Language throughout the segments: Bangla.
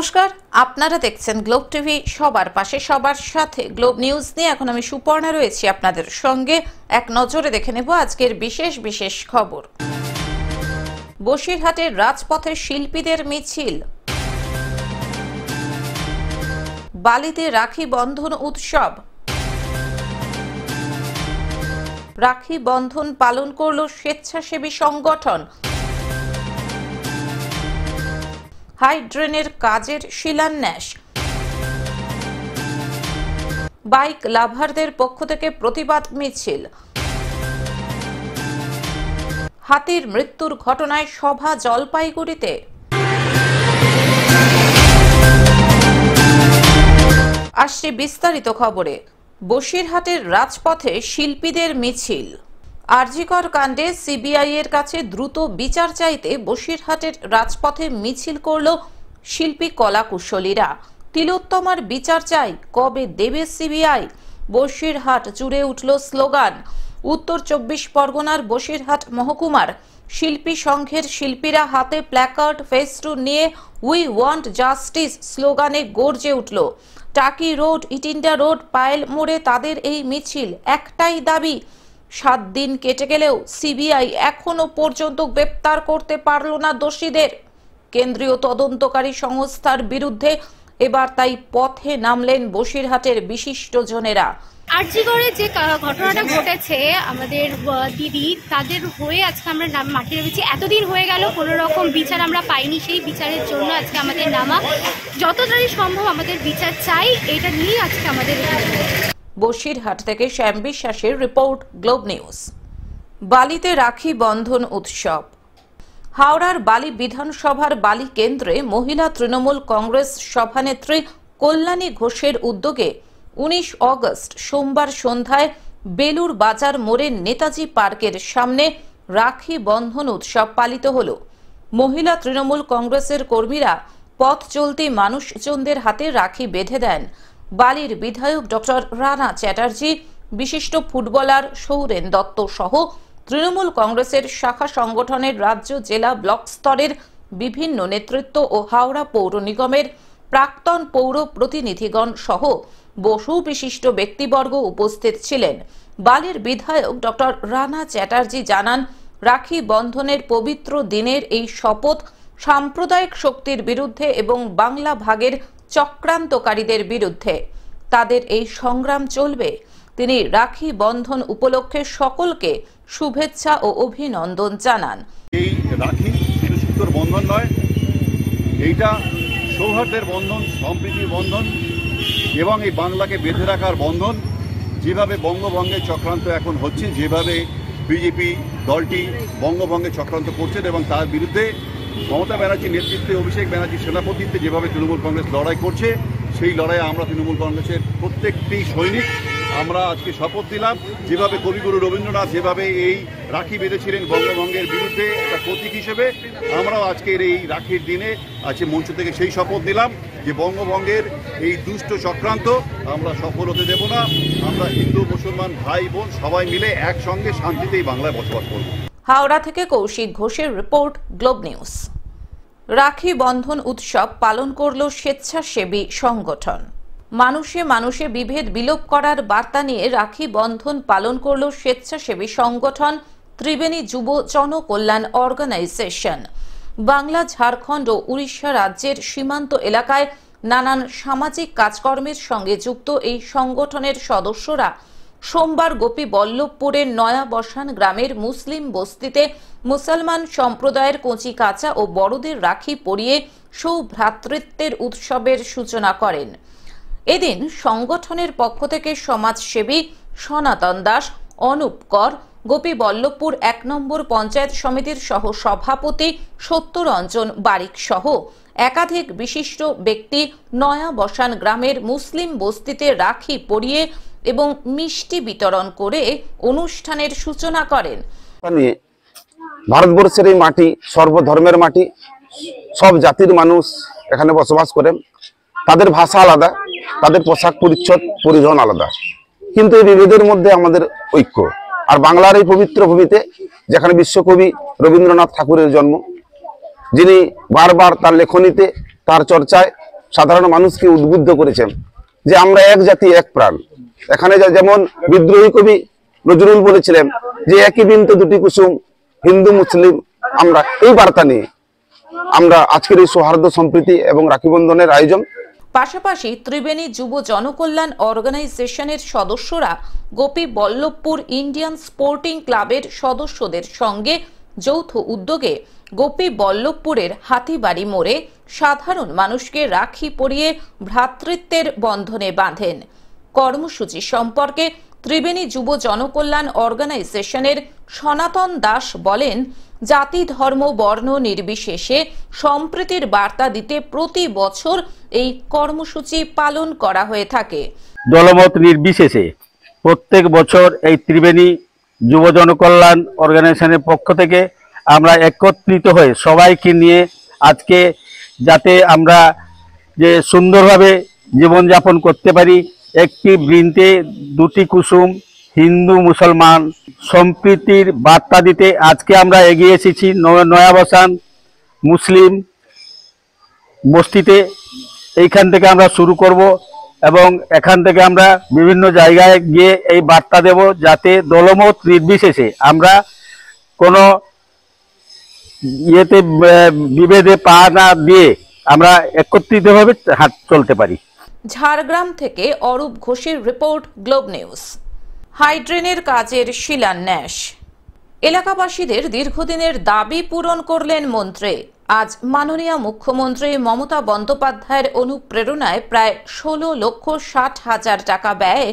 নমস্কার, আপনারা দেখছেন গ্লোব টিভি, সবার পাশে সবার সাথে। গ্লোব নিউজ নিয়ে এখন আমি সুপর্ণা রয়েছি আপনাদের সঙ্গে। এক নজরে দেখে নেব আজকের বিশেষ বিশেষ খবর। বসিরহাটের রাজপথে শিল্পীদের মিছিল। বালিতে রাখি বন্ধন উৎসব। রাখি বন্ধন পালন করল স্বেচ্ছাসেবী সংগঠন। হাইড্রেনের কাজের শিলান্যাস। বাইক লাভারদের পক্ষ থেকে প্রতিবাদ মিছিল। হাতির মৃত্যুর ঘটনায় সভা জলপাইগুড়িতে। আসছে বিস্তারিত খবরে। বসিরহাটের রাজপথে শিল্পীদের মিছিল। আরজিকর কাণ্ডে সিবিআই এর কাছে দ্রুত বিচার চাইতে বসিরহাটের রাজপথে মিছিল করল শিল্পী কলাকুশলীরা। তিলোত্তমার বিচার চাই, কবে দেবে সিবিআই? বসিরহাট জুড়ে উঠল স্লোগান। উত্তর ২৪ পরগনার বসিরহাট মহকুমার শিল্পী সংঘের শিল্পীরা হাতে প্ল্যাকার্ড, ফেস্টুন নিয়ে উই ওয়ান্ট জাস্টিস স্লোগানে গর্জে উঠল। টাকি রোড, ইটিন্ডা রোড, পায়েল মোড়ে তাদের এই মিছিল। একটাই দাবি, ৭ দিন কেটে গেলেও সিবিআই এখনো পর্যন্ত গ্রেপ্তার করতে পারল না দোষীদের। কেন্দ্রীয় তদন্তকারী সংস্থার বিরুদ্ধে এবার তাই পথে নামলেন বসিরহাটের বিশিষ্টজনেরা। আরজিকরে যে ঘটনাটা ঘটেছে আমাদের দিদি, তাদের হয়ে আজকে আমরা মাঠে নেমেছি। এতদিন হয়ে গেল, কোনো রকম বিচার আমরা পাইনি। সেই বিচারের জন্য আজকে আমাদের নামা। যত তাড়াতাড়ি সম্ভব আমাদের বিচার চাই, এটা নিয়ে আজকে আমাদের। বসিরহাট থেকে শ্যাম বিশ্বাসের রিপোর্ট, গ্লোব নিউজ। বালিতে রাখি বন্ধন উৎসব। হাওড়ার বালি বিধানসভার বালি কেন্দ্রে মহিলা তৃণমূল কংগ্রেস সভানেত্রী কল্যাণী ঘোষের উদ্যোগে ১৯ অগস্ট সোমবার সন্ধ্যায় বেলুর বাজার মোড়ে নেতাজি পার্কের সামনে রাখি বন্ধন উৎসব পালিত হল। মহিলা তৃণমূল কংগ্রেসের কর্মীরা পথ চলতি মানুষজনদের হাতে রাখি বেঁধে দেন। বালির বিধায়ক ডক্টর রানা চ্যাটার্জি, বিশিষ্ট ফুটবলার সৌরেন দত্ত সহ তৃণমূল কংগ্রেসের শাখা সংগঠনের রাজ্য, জেলা, ব্লক স্তরের বিভিন্ন নেতৃত্ব ও হাওড়া পৌর নিগমের প্রাক্তন পৌর প্রতিনিধিগণ সহ বহু বিশিষ্ট ব্যক্তিবর্গ উপস্থিত ছিলেন। বালির বিধায়ক ডক্টর রানা চ্যাটার্জি জানান, রাখি বন্ধনের পবিত্র দিনের এই শপথ সাম্প্রদায়িক শক্তির বিরুদ্ধে এবং বাংলা ভাগের চক্রান্তকারীদের বিরুদ্ধে। তাদের এই সংগ্রাম চলবে। তিনি রাখি বন্ধন উপলক্ষে সকলকে শুভেচ্ছা ও অভিনন্দন জানান। এই রাখি শুধু সুতোর বন্ধন নয়, এইটা সৌহার্দ্যের বন্ধন, সম্প্রীতির বন্ধন এবং এই বাংলাকে বেঁধে রাখার বন্ধন। যেভাবে বঙ্গভঙ্গের চক্রান্ত এখন হচ্ছে, যেভাবে বিজেপি দলটি বঙ্গভঙ্গে চক্রান্ত করছেন এবং তার বিরুদ্ধে মমতা ব্যানার্জির নেতৃত্বে, অভিষেক ব্যানার্জির সেনাপতিত্বে যেভাবে তৃণমূল কংগ্রেস লড়াই করছে, সেই লড়াইয়ে আমরা তৃণমূল কংগ্রেসের প্রত্যেকটি সৈনিক আমরা আজকে শপথ দিলাম। যেভাবে কবিগুরু রবীন্দ্রনাথ যেভাবে এই রাখি বেঁধেছিলেন বঙ্গভঙ্গের বিরুদ্ধে একটা প্রতীক হিসেবে, আমরাও আজকের এই রাখির দিনে আজকে মঞ্চ থেকে সেই শপথ দিলাম যে বঙ্গভঙ্গের এই দুষ্ট চক্রান্ত আমরা সফল হতে দেব না। আমরা হিন্দু মুসলমান ভাই বোন সবাই মিলে একসঙ্গে শান্তিতেই বাংলায় বসবাস করব। হাওড়া থেকে কৌশিক ঘোষের report, globe news. Rakhi Bandhan উৎসব পালন করল স্বেচ্ছাসেবী সংগঠন। মানুষে মানুষে বিভেদ বিলোপ করার বার্তা নিয়ে রাখি বন্ধন পালন করল স্বেচ্ছাসেবী সংগঠন ত্রিবেণী যুব জনকল্যাণ অর্গানাইজেশন। বাংলা, ঝাড়খণ্ড ও উড়িষ্যা রাজ্যের সীমান্ত এলাকায় নানান সামাজিক কাজকর্মের সঙ্গে যুক্ত এই সংগঠনের সদস্যরা সোমবার গোপীবল্লভপুরের নয়া বসান গ্রামের মুসলিম বস্তিতে মুসলমান সম্প্রদায়ের কচি কাঁচা ও বড়দের রাখি পরিয়ে সৌভ্রাতৃত্বের উৎসবের সূচনা করেন। এদিন সংগঠনের পক্ষ থেকে সমাজসেবী সনাতন দাস, অনুপ কর, গোপীবল্লভপুর ১ নম্বর পঞ্চায়েত সমিতির সহ সভাপতি সত্যরঞ্জন বারিক সহ একাধিক বিশিষ্ট ব্যক্তি নয়া বসান গ্রামের মুসলিম বস্তিতে রাখি পরিয়ে এবং মিষ্টি বিতরণ করে অনুষ্ঠানের সূচনা করেন। ভারতবর্ষের এই মাটি সর্বধর্মের মাটি, সব জাতির মানুষ এখানে বসবাস করেন। তাদের ভাষা আলাদা, তাদের পোশাক পরিচ্ছদ পরিধান আলাদা, কিন্তু এই বিভেদের মধ্যে আমাদের ঐক্য। আর বাংলার এই পবিত্র ভূমিতে যেখানে বিশ্বকবি রবীন্দ্রনাথ ঠাকুরের জন্ম, যিনি বারবার তার লেখনীতে, তার চর্চায় সাধারণ মানুষকে উদ্বুদ্ধ করেছেন যে আমরা এক জাতি এক প্রাণ। এখানে যেমন বিদ্রোহী কবি নজরুল বলেছিলেন যে একই বৃন্তে দুটি কুসুম, হিন্দু মুসলিম, আমরা এই বার্তা নিয়ে আমরা আজকের এই সৌহার্দ্য সম্প্রীতি এবং রাখি বন্ধনের আয়োজন। পাশাপাশি ত্রিবেণী যুব জনকল্যাণ অর্গানাইজেশনের সদস্যরা গোপী বল্লভপুর ইন্ডিয়ান স্পোর্টিং ক্লাবের সদস্যদের সঙ্গে যৌথ উদ্যোগে গোপী বল্লভপুরের হাতিবাড়ি মোড়ে সাধারণ মানুষকে রাখি পরিয়ে ভ্রাতৃত্বের বন্ধনে বাঁধেন। কর্মসূচি সম্পর্কে ত্রিবেণী যুব জনকল্যাণ অর্গানাইজেশনের সনাতন দাস বলেন, জাতি ধর্ম বর্ণ নির্বিশেষে সম্প্রীতির বার্তা দিতে প্রতি বছর এই কর্মসূচি পালন করা হয়ে থাকে। দলমত নির্বিশেষে প্রত্যেক বছর এই ত্রিবেণী যুব জনকল্যাণ অর্গানাইজেশনের পক্ষ থেকে আমরা একত্রিত হয়ে সবাইকে নিয়ে আজকে যাতে আমরা যে সুন্দরভাবে জীবনযাপন করতে পারি, একটি বৃন্তে দুটি কুসুম, হিন্দু মুসলমান সম্প্রীতির বার্তা দিতে আজকে আমরা এগিয়ে এসেছি নয়াবসান মুসলিম বস্তিতে। এইখান থেকে আমরা শুরু করব এবং এখান থেকে আমরা বিভিন্ন জায়গায় গিয়ে এই বার্তা দেব যাতে দলমত নির্বিশেষে আমরা কোনো ইয়েতে বিভেদে পা না দিয়ে আমরা একত্রিতভাবে চলতে পারি। ঝাড়গ্রাম থেকে অরূপ ঘোষের রিপোর্ট, গ্লোব নিউজ। হাইড্রেনের কাজের শিলান্যাস। এলাকাবাসীদের দীর্ঘদিনের দাবি পূরণ করলেন মন্ত্রী। আজ মাননীয় মুখ্যমন্ত্রী মমতা বন্দ্যোপাধ্যায়ের অনুপ্রেরণায় প্রায় 16,60,000 টাকা ব্যয়ে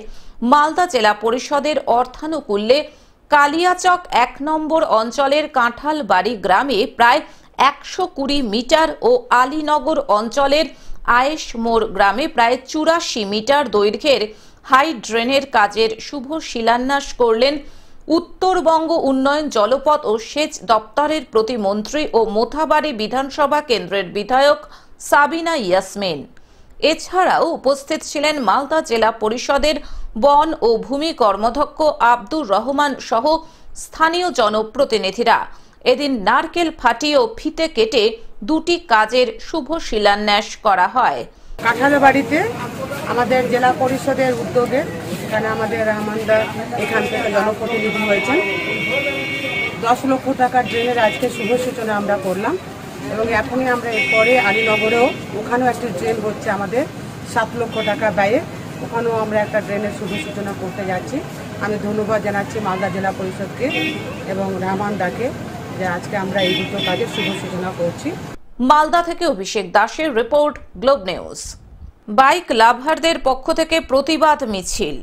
মালদা জেলা পরিষদের অর্থানুকূল্যে কালিয়াচক 1 নম্বর অঞ্চলের কাঁঠালবাড়ি গ্রামে প্রায় 120 মিটার ও আলীনগর অঞ্চলের আয়েশ মোড় গ্রামে প্রায় 84 মিটার দৈর্ঘ্যের হাই ড্রেনের কাজের শুভ শিলান্যাস করলেন উত্তরবঙ্গ উন্নয়ন জলপথ ও সেচ দপ্তরের প্রতিমন্ত্রী ও মোথাবাড়ি বিধানসভা কেন্দ্রের বিধায়ক সাবিনা ইয়াসমিন। এছাড়াও উপস্থিত ছিলেন মালদা জেলা পরিষদের বন ও ভূমি কর্মাধ্যক্ষ আব্দুর রহমান সহ স্থানীয় জনপ্রতিনিধিরা। এদিন নারকেল ফাটিয়ে ও ফিতে কেটে দুটি কাজের শুভ শিলান্যাস করা হয়। কাঁঠালবাড়িতে আমাদের জেলা পরিষদের উদ্যোগে এখানে আমাদের রহমানদা এখান থেকে জনপ্রতিনিধি হয়েছেন। 10 লক্ষ টাকার ড্রেনের আজকে শুভ সূচনা আমরা করলাম এবং এখনই আমরা এরপরে আলীনগরেও ওখানেও একটা ড্রেন হচ্ছে আমাদের 7 লক্ষ টাকা ব্যয়ে, ওখানেও আমরা একটা ড্রেনের শুভ সূচনা করতে যাচ্ছি। আমি ধন্যবাদ জানাচ্ছি মালদা জেলা পরিষদকে এবং রহমানদাকে যে আজকে আমরা এই দুটো কাজের শুভ সূচনা করছি। মালদা থেকে অভিষেক দাসের রিপোর্ট, গ্লোব নিউজ। বাইক লাভারদের পক্ষ থেকে প্রতিবাদ মিছিল।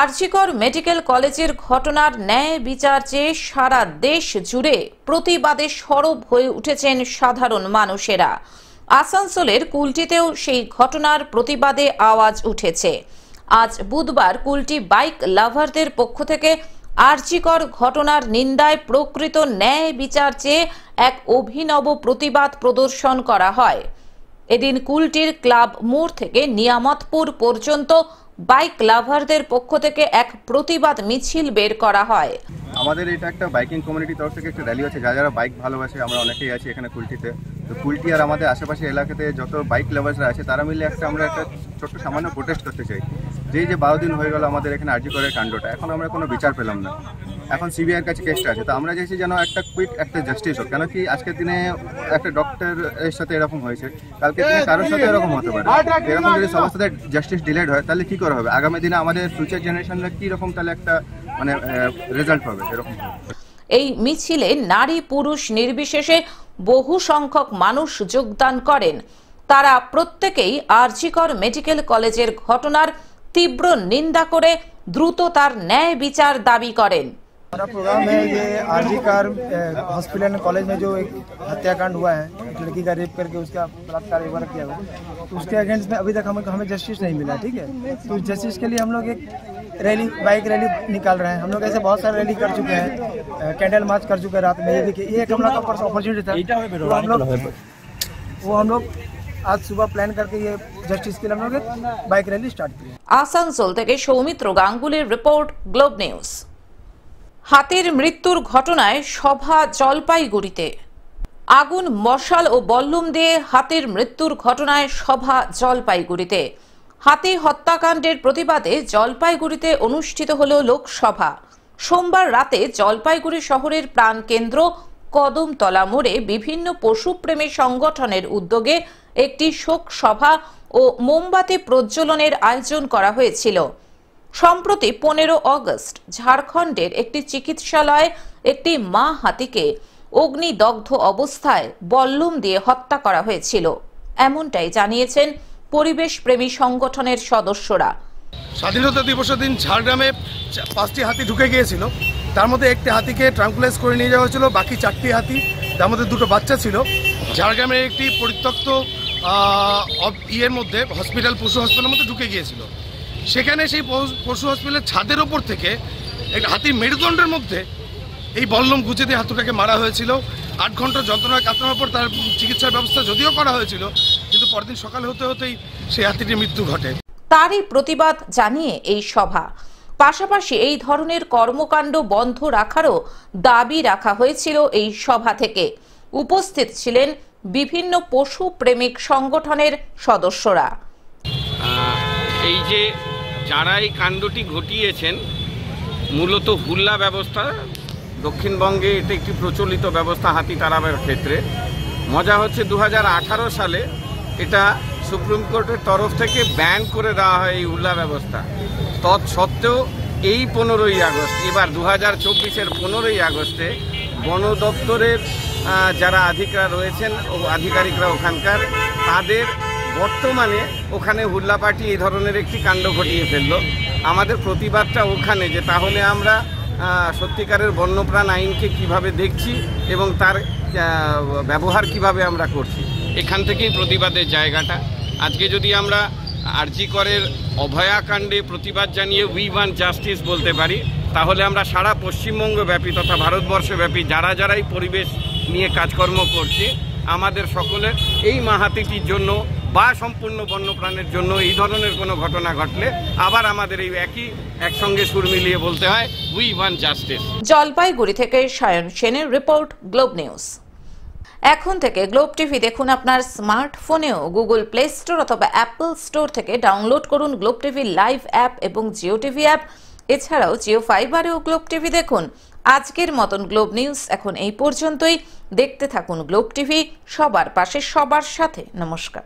আরজিকর মেডিকেল কলেজের ঘটনার ন্যায় বিচার চেয়ে সারা দেশ জুড়ে প্রতিবাদে সরব হয়ে উঠেছেন সাধারণ মানুষেরা। আসানসোলের কুলটিতেও সেই ঘটনার প্রতিবাদে আওয়াজ উঠেছে। আজ বুধবার কুলটি বাইক লাভারদের পক্ষ থেকে আরজিকর ঘটনার নিন্দায় প্রকৃত ন্যায় বিচার চেয়ে এক অভিনব প্রতিবাদ প্রদর্শন করা হয়। এদিন কুলটির ক্লাব মোড় থেকে নিয়ামতপুর পর্যন্ত বাইক লাভারদের পক্ষ থেকে এক প্রতিবাদ মিছিল বের করা হয়। আমাদের এটা একটা বাইকিং কমিউনিটির তরফ থেকে একটা র্যালি আছে। যারা বাইক ভালোবাসে আমরা অনেকেই আছি এখানে কুলটিতে। তো কুলটি আর আমাদের আশেপাশে এলাকাতে যত বাইক লাভার্সরা আছে তারা মিলে আমরা একটা ছোট্ট সামান্য প্রোটেস্ট করতে চাই। যে 12 দিন হয়ে গেল আমাদের এখানে আরজিকরের কাণ্ডটা, এখন আমরা কোনো বিচার পেলাম না। এখন সিবিআইয়ের কাছে কেসটা আছে, তো আমরা চাইছি যেন একটা কুইক একটা জাস্টিস হোক। কেন কি আজকের দিনে একটা ডক্টরের সাথে এরকম হয়েছে, কালকে দিনে কারোর সাথে এরকম হতে পারে। এরকম যদি সবার সাথে জাস্টিস ডিলেড হয় তাহলে কি করা হবে? আগামী দিনে আমাদের ফিউচার জেনারেশনরা কি রকম তাহলে একটা রেজাল্ট পাবে এরকম। এই মিছিলে নারী পুরুষ নির্বিশেষে বহু সংখ্যক মানুষ যোগদান করেন। তারা প্রত্যেকেই আরজিকর মেডিকেল কলেজের ঘটনার তীব্র নিন্দা করে দ্রুত তার ন্যায় বিচার দাবি করেন। हमारा प्रोग्राम है ये आरजीकर हॉस्पिटल कॉलेज में जो एक हत्याकांड हुआ है, एक लड़की का रेप करके उसका बलात्कार वगैरह किया हुआ, तो उसके अगेंस्ट में अभी तक हमें जस्टिस नहीं मिला। ठीक है, तो जस्टिस के लिए हम लोग एक रैली, बाइक रैली निकाल रहे हैं। हम लोग ऐसे बहुत सारे रैली कर चुके हैं, कैंडल मार्च कर चुके हैं रात में। ये देखिए ये एक हम लोग का अपॉर्चुनिटी था, वो हम लोग आज सुबह प्लान करके ये जस्टिस के लिए हम लोग बाइक रैली स्टार्ट की। আসানসোল থেকে সৌমিত্র গাঙ্গুলির রিপোর্ট, গ্লোব নিউজ। হাতির মৃত্যুর ঘটনায় সভা জলপাইগুড়িতে। আগুন, মশাল ও বল্লম দিয়ে হাতির মৃত্যুর ঘটনায় সভা জলপাইগুড়িতে। হাতি হত্যাকাণ্ডের প্রতিবাদে জলপাইগুড়িতে অনুষ্ঠিত হল লোকসভা। সোমবার রাতে জলপাইগুড়ি শহরের প্রাণকেন্দ্র কদমতলা মোড়ে বিভিন্ন পশুপ্রেমী সংগঠনের উদ্যোগে একটি শোক সভা ও মোমবাতি প্রজ্বলনের আয়োজন করা হয়েছিল। সম্প্রতি 15 অগস্ট ঝাড়খণ্ডের একটি চিকিৎসালয়ে একটি মা হাতিকে অগ্নিদগ্ধ অবস্থায় বল্লম দিয়ে হত্যা করা হয়েছিল, এমনটাই জানিয়েছেন পরিবেশ প্রেমী সংগঠনের সদস্যরা। স্বাধীনতা দিবসের দিন ঝাড়গ্রামে 5টি হাতি ঢুকে গিয়েছিল, তার মধ্যে একটি হাতিকে ট্রাঙ্কুলাইজ করে নিয়ে যাওয়া হয়েছিল, বাকি 4টি হাতি, তার মধ্যে 2টো বাচ্চা ছিল। ঝাড়গ্রামের একটি পরিত্যক্ত মধ্যে হসপিটাল, পশু হসপিটালের মধ্যে ঢুকে গিয়েছিল। সেখানে সেই পশু হসপিটালের ছাদের ওপর থেকে একটা হাতির মেরুদণ্ডের মধ্যে এই বল্লম গুঁজে দিয়ে হাতুটাকে মারা হয়েছিল। 8 ঘন্টা যন্ত্রণা কাটানোর পর তার চিকিৎসার ব্যবস্থা যদিও করা হয়েছিল, কিন্তু পরদিন সকালে হতে হতেই সেই হাতিটির মৃত্যু ঘটে। তারই প্রতিবাদ জানিয়ে এই সভা। পাশাপাশি এই ধরনের কর্মকাণ্ড বন্ধ রাখারও দাবি রাখা হয়েছিল এই সভা থেকে। উপস্থিত ছিলেন বিভিন্ন পশু প্রেমিক সংগঠনের সদস্যরা। এই যে যারা এই কাণ্ডটি ঘটিয়েছেন, মূলত হুল্লা ব্যবস্থা দক্ষিণবঙ্গে এটা একটি প্রচলিত ব্যবস্থা হাতি তাড়াবার ক্ষেত্রে। মজা হচ্ছে 2018 সালে এটা সুপ্রিম কোর্টের তরফ থেকে ব্যান করে দেওয়া হয় এই হুল্লা ব্যবস্থা। তৎসত্ত্বেও এই 15ই আগস্ট, এবার 2024-এর 15ই আগস্টে বন দপ্তরের যারা আধিকারিকরা ওখানকার, তাদের বর্তমানে ওখানে হুল্লা পার্টি এই ধরনের একটি কাণ্ড ঘটিয়ে ফেললো। আমাদের প্রতিবাদটা ওখানে যে তাহলে আমরা সত্যিকারের বন্যপ্রাণ আইনকে কিভাবে দেখছি এবং তার ব্যবহার কিভাবে আমরা করছি, এখান থেকেই প্রতিবাদের জায়গাটা। আজকে যদি আমরা আরজি করের অভয়াকাণ্ডে প্রতিবাদ জানিয়ে উই ওয়ান্ট জাস্টিস বলতে পারি, তাহলে আমরা সারা পশ্চিমবঙ্গ ব্যাপী তথা ভারতবর্ষব্যাপী যারাই পরিবেশ নিয়ে কাজকর্ম করছে, আমাদের সকলের এই মাহাতিটির জন্য বা সম্পূর্ণ বন্যপ্রাণের জন্য এই ধরনের কোনো ঘটনা ঘটলে আবার আমাদের এই একসঙ্গে সুর মিলিয়ে বলতে হয় উই ওয়ান্ট জাস্টিস। জলপাইগুড়ি থেকে সায়ন সেনের রিপোর্ট, গ্লোব নিউজ। এখন থেকে গ্লোব টিভি দেখুন আপনার স্মার্টফোনেও। গুগল প্লে স্টোর অথবা অ্যাপল স্টোর থেকে ডাউনলোড করুন গ্লোব টিভি লাইভ অ্যাপ এবং জিও টিভি অ্যাপ। এছাড়াও জিও ফাইবারেও গ্লোব টিভি দেখুন। আজকের মতন গ্লোব নিউজ এখন এই পর্যন্তই। দেখতে থাকুন গ্লোব টিভি, সবার পাশে সবার সাথে। নমস্কার।